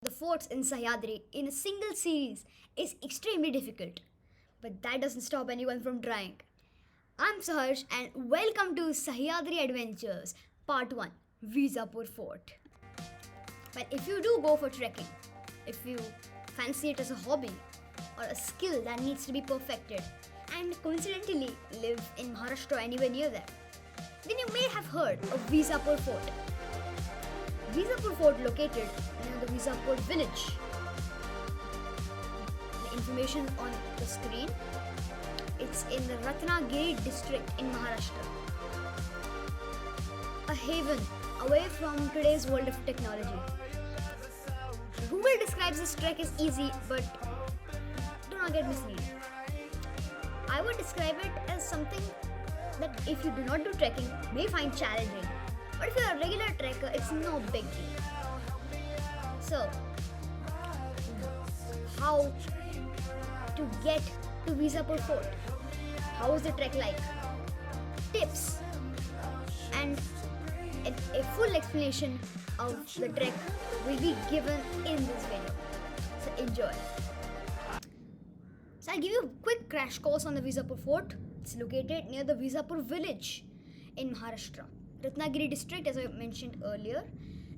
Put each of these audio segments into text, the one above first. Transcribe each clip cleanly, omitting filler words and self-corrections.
the forts in Sahyadri in a single series is extremely difficult. But that doesn't stop anyone from trying. I'm Saharsh and welcome to Sahyadri Adventures Part 1 Visapur Fort. But if you do go for trekking, if you fancy it as a hobby or a skill that needs to be perfected, and coincidentally live in Maharashtra or anywhere near there, then you may have heard of Visapur Fort. Visapur Fort located near the Visapur village. The information on the screen. It's in the Ratnagiri district in Maharashtra. A haven away from today's world of technology. Google describes this trek as easy, but do not get misled. I would describe it as something that if you do not do trekking, may find challenging. But if you're a regular trekker, it's no big deal. So, how to get to Visapur Fort? How is the trek like? Tips and a full explanation of the trek will be given in this video. So enjoy. So I'll give you a quick crash course on the Visapur Fort. It's located near the Visapur village in Maharashtra, Ratnagiri district as I mentioned earlier,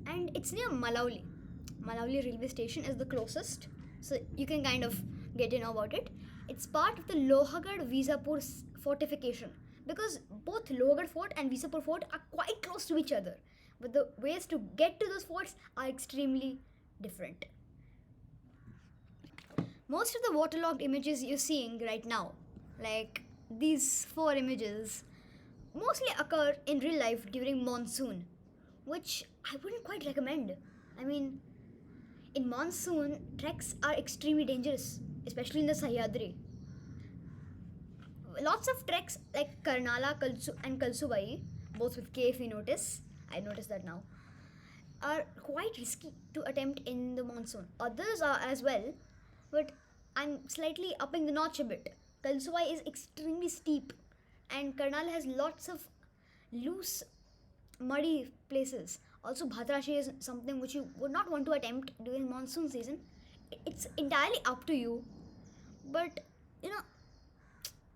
and it's near Malauli. Malauli railway station is the closest, so you can kind of get to know about it. It's part of the Lohagad Visapur fortification because both Lohagad Fort and Visapur Fort are quite close to each other, but the ways to get to those forts are extremely different. Most of the waterlogged images you're seeing right now, like these four images, mostly occur in real life during monsoon, which I wouldn't quite recommend. I mean, in monsoon, treks are extremely dangerous, especially in the Sahyadri. Lots of treks like Karnala and Kalsubai, both with K if you notice, I noticed that now, are quite risky to attempt in the monsoon. Others are as well, but I'm slightly upping the notch a bit. Kalsubai is extremely steep, and Karnal has lots of loose, muddy places. Also, Bhatrashi is something which you would not want to attempt during monsoon season. It's entirely up to you, but you know,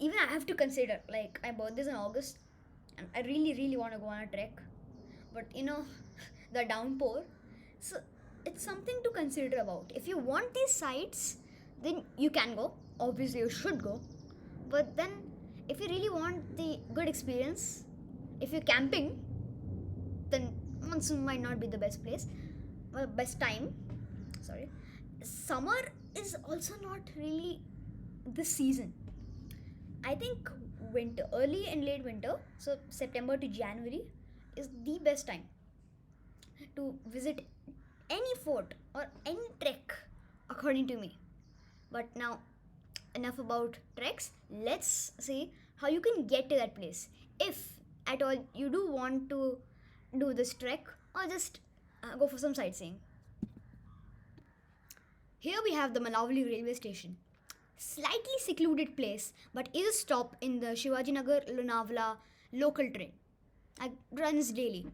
even I have to consider. Like, my birthday's in August, and I really want to go on a trek, but the downpour. So it's something to consider about. If you want these sites, then you can go. Obviously, you should go. But then, if you really want the good experience, if you're camping, then monsoon might not be the best place. Well, best time. Sorry. Summer is also not really the season. I think winter, early and late winter, so September to January, is the best time to visit any fort or any trek, according to me. But now, enough about treks. Let's see how you can get to that place. If at all you do want to do this trek or just go for some sightseeing. Here we have the Malauli railway station. Slightly secluded place, but is a stop in the Shivajinagar Lonavala local train. It runs daily.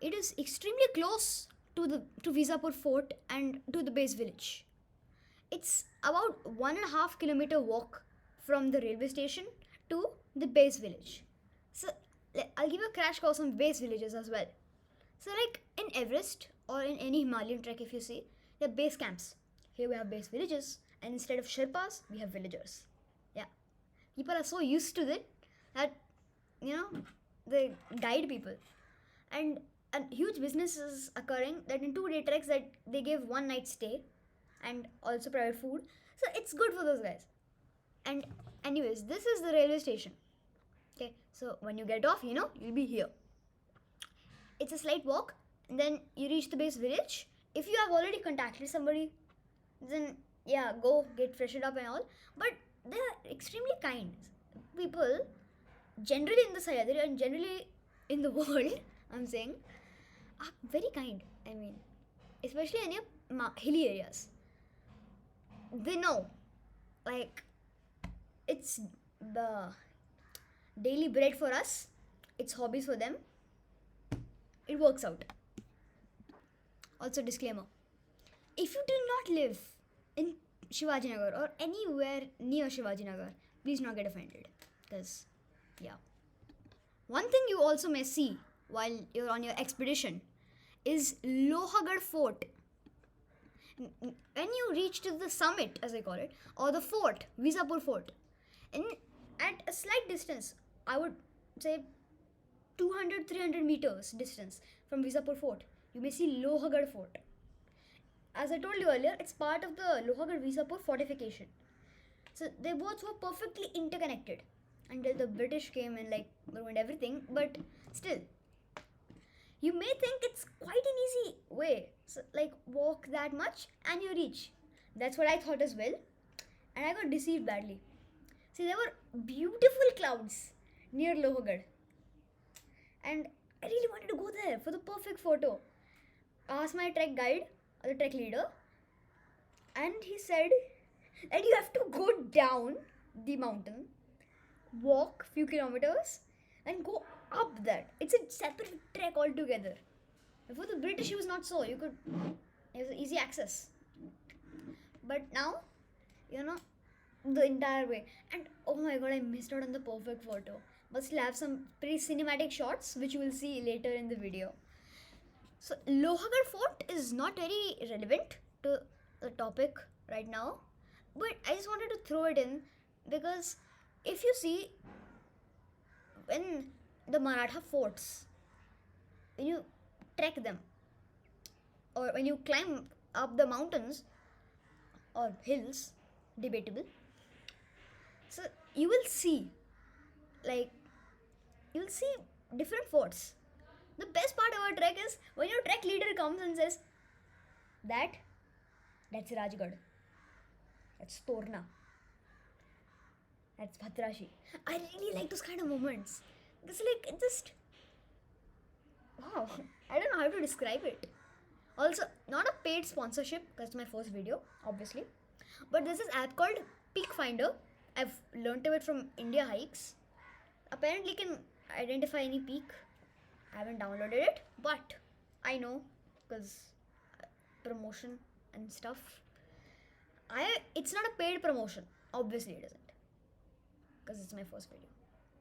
It is extremely close to Visapur Fort and to the base village. It's about 1.5 kilometer walk from the railway station to the base village. So I'll give a crash course on base villages as well. So like in Everest or in any Himalayan trek, if you see, there are base camps. Here we have base villages, and instead of Sherpas, we have villagers. Yeah, people are so used to it that they guide people, and a huge business is occurring that in 2 day treks that they give 1 night stay and also provide food. So it's good for those guys. And anyways, this is the railway station. Okay, so when you get off, you'll be here. It's a slight walk, and then you reach the base village. If you have already contacted somebody, then yeah, go get freshened up and all. But they are extremely kind. People, generally in the Sahyadri and generally in the world, I'm saying, are very kind. I mean, especially in your hilly areas. They know, like, it's the daily bread for us, it's hobbies for them. It works out. Also, disclaimer, if you do not live in Shivajinagar or anywhere near Shivajinagar, please not get offended. Because, yeah. One thing you also may see while you're on your expedition is Lohagarh Fort. When you reach to the summit, as I call it, or the fort, Visapur Fort, in at a slight distance, I would say 200-300 meters distance from Visapur Fort, you may see Lohagarh Fort. As I told you earlier, it's part of the Lohagarh Visapur fortification. So they both were perfectly interconnected until the British came and like ruined everything. But still, you may think it's quite an easy way. So, like walk that much and you reach. That's what I thought as well, and I got deceived badly. See, there were beautiful clouds near Lohagarh, and I really wanted to go there for the perfect photo. I asked my trek guide, the trek leader, and he said that you have to go down the mountain, walk few kilometers, and go up that. It's a separate trek altogether. Before the British, it was not so. It was easy access. But now, you know, the entire way. And oh my god, I missed out on the perfect photo. But still have some pretty cinematic shots, which you will see later in the video. So, Lohagarh Fort is not very relevant to the topic right now, but I just wanted to throw it in because if you see, when the Maratha forts, when you trek them or when you climb up the mountains or hills, debatable, so you will see, like, you will see different forts. The best part of our trek is when your trek leader comes and says, that's Rajgarh, that's Torna, that's Bhadrashi. I really like those kind of moments. It's like, it just, wow, I don't know how to describe it. Also, not a paid sponsorship because it's my first video, obviously. But there's this app called Peak Finder. I've learnt of it from India Hikes. Apparently, can identify any peak. I haven't downloaded it, but I know because promotion and stuff. It's not a paid promotion. Obviously, it isn't because it's my first video.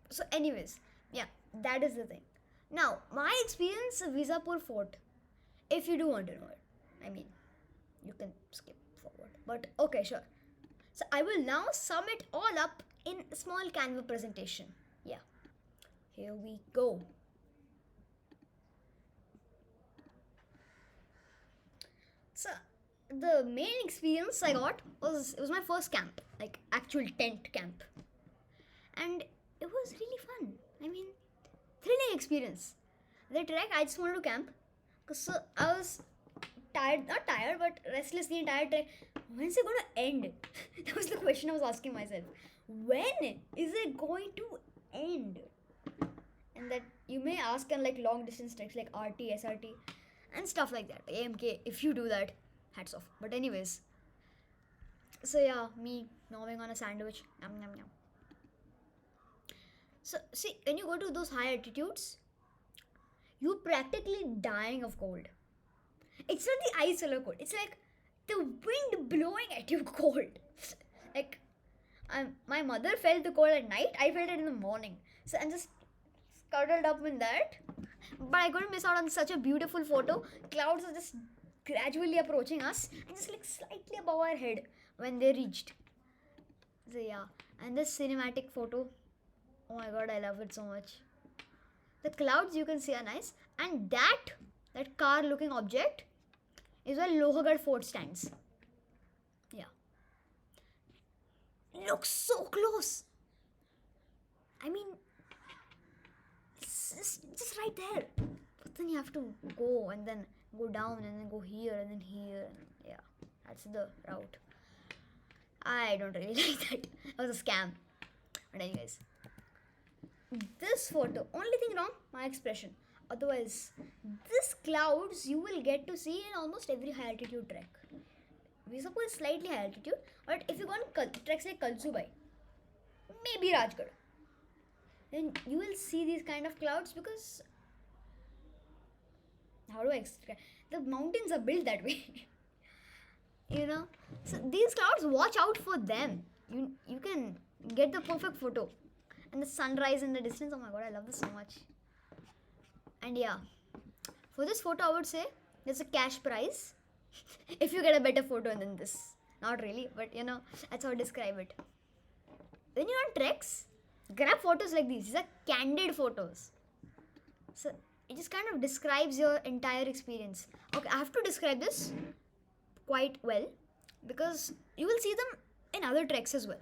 So, anyways, yeah, that is the thing. Now, my experience of Visapur Fort, if you do want to know it, I mean, you can skip forward. But okay, sure. So, I will now sum it all up in a small Canva presentation. Yeah, here we go. So, the main experience I got was, it was my first camp, like actual tent camp. And it was really fun. I mean, thrilling experience. The trek, I just wanted to camp because I was tired, not tired, but restless the entire trek. When's it going to end? That was the question I was asking myself. When is it going to end? And that you may ask on like long distance treks like RT, SRT, and stuff like that. AMK, if you do that, hats off. But anyways, so yeah, me gnawing on a sandwich. Yum, yum, yum. So see, when you go to those high altitudes, you're practically dying of cold. It's not the ice or cold. It's like the wind blowing at you cold. Like, my mother felt the cold at night. I felt it in the morning. So I'm just cuddled up in that. But I couldn't miss out on such a beautiful photo. Clouds are just gradually approaching us and just like slightly above our head when they reached. So yeah, and this cinematic photo, oh my god, I love it so much. The clouds you can see are nice, and that car looking object is where Lohagarh Fort stands. Yeah, looks so close. I mean, it's just right there. But then you have to go and then go down and then go here and then here. And yeah, that's the route. I don't really like that. It was a scam. But anyways, this photo, only thing wrong, my expression. Otherwise, this clouds you will get to see in almost every high altitude trek. Visapur is slightly high altitude, but if you go on treks like Kalsubai, maybe Rajgarh, then you will see these kind of clouds because, how do I explain? The mountains are built that way. you know. So these clouds, watch out for them. You can get the perfect photo. And the sunrise in the distance, oh my god, I love this so much. And yeah, for this photo I would say there's a cash prize if you get a better photo than this. Not really, but that's how I describe it. When you're on treks, grab photos like these. These are candid photos. So it just kind of describes your entire experience. Okay, I have to describe this quite well because you will see them in other treks as well.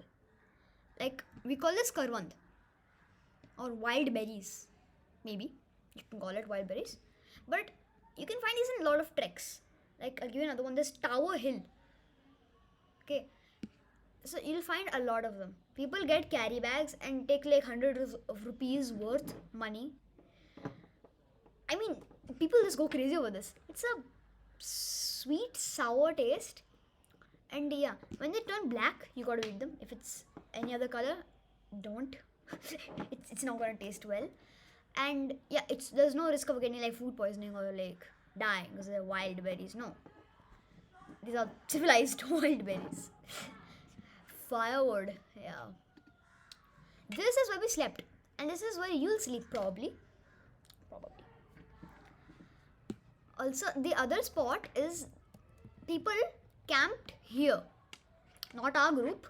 Like we call this karwand or wild berries, maybe you can call it wild berries, but you can find these in a lot of treks. Like I'll give you another one. This Tower Hill. Okay, so you'll find a lot of them. People get carry bags and take like hundreds of rupees worth money. I mean, people just go crazy over this. It's a sweet sour taste, and yeah, when they turn black, you gotta eat them. If it's any other color, don't. it's not gonna taste well. And yeah, there's no risk of getting like food poisoning or like dying because they're wild berries. No, these are civilized wild berries. Firewood, yeah. This is where we slept, and this is where you'll sleep probably. Also, the other spot is people camped here. Not our group,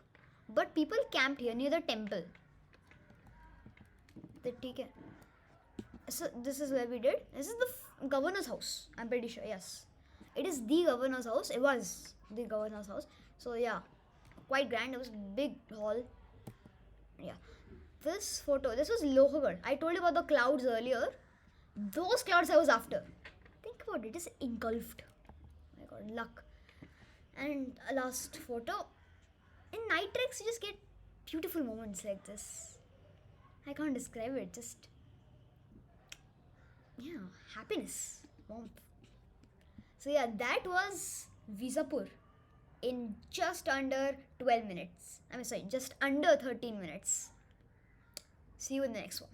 but people camped here near the temple. Okay. So this is where we did. This is the governor's house. I'm pretty sure. Yes, it is the governor's house. It was the governor's house. So yeah, quite grand. It was big hall. Yeah, this photo. This was Lohgarh. I told you about the clouds earlier. Those clouds I was after. Think about it. It's engulfed. Oh my god, luck. And a last photo. In night treks, you just get beautiful moments like this. I can't describe it. Just happiness, warmth. So yeah, that was Visapur in just under 12 minutes. Just under 13 minutes. See you in the next one.